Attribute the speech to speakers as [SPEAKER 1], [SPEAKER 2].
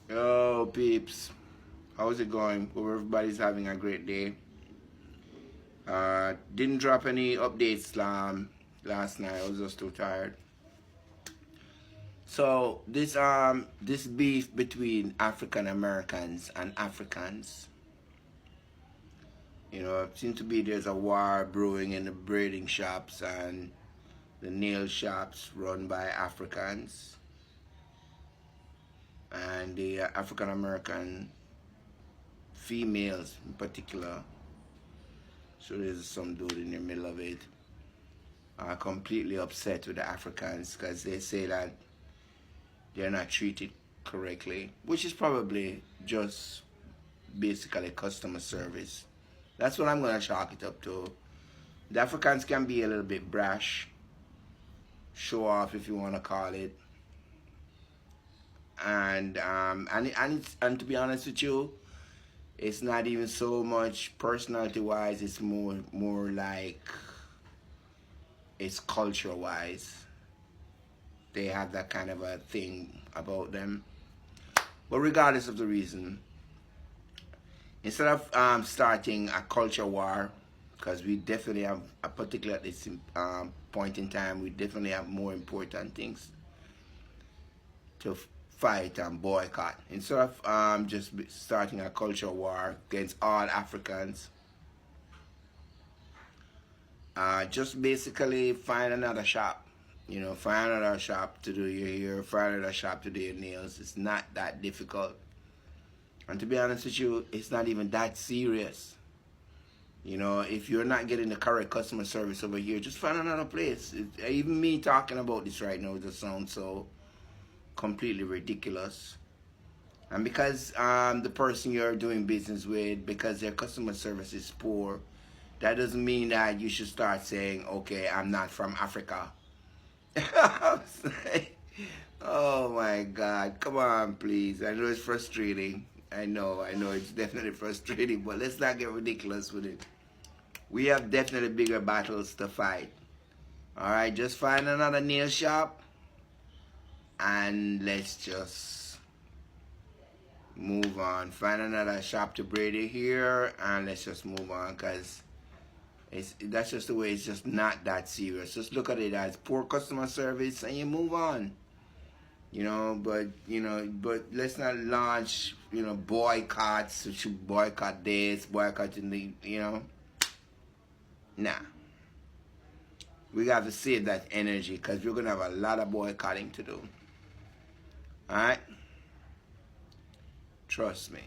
[SPEAKER 1] Yo, peeps. How's it going? Hope everybody's having a great day. Didn't drop any updates last night. I was just too tired. So this beef between African Americans and Africans, it seems to be there's a war brewing in the braiding shops and the nail shops run by Africans, and the African American females in particular. So there's some dude in the middle of it are completely upset with the Africans because they say that they're not treated correctly, which is probably just basically customer service. That's what I'm going to chalk it up to. The Africans can be a little bit brash, show off if you want to call it, and to be honest with you, it's not even so much personality wise. It's more like it's culture wise. They have that kind of a thing about them. But regardless of the reason, instead of starting a culture war, because we definitely have, particularly at this point in time, we definitely have more important things to fight and boycott. Instead of just starting a culture war against all Africans, just basically find another shop. Find another shop to do your hair, find another shop to do your nails. It's not that difficult. And to be honest with you, it's not even that serious. If you're not getting the correct customer service over here, just find another place. Even me talking about this right now just sounds so completely ridiculous. And because the person you're doing business with, because their customer service is poor, that doesn't mean that you should start saying, okay, I'm not from Africa. Oh my God, come on, please. I know it's frustrating. I know it's definitely frustrating, but let's not get ridiculous with it. We have definitely bigger battles to fight. Alright, just find another nail shop and let's just move on. Find another shop to braid your hair and let's just move on, because that's just the way. It's just not that serious. Just look at it as poor customer service and you move on. But let's not launch, boycotts. We should boycott this, boycotting the. Nah. We got to save that energy because we're gonna have a lot of boycotting to do. Alright? Trust me.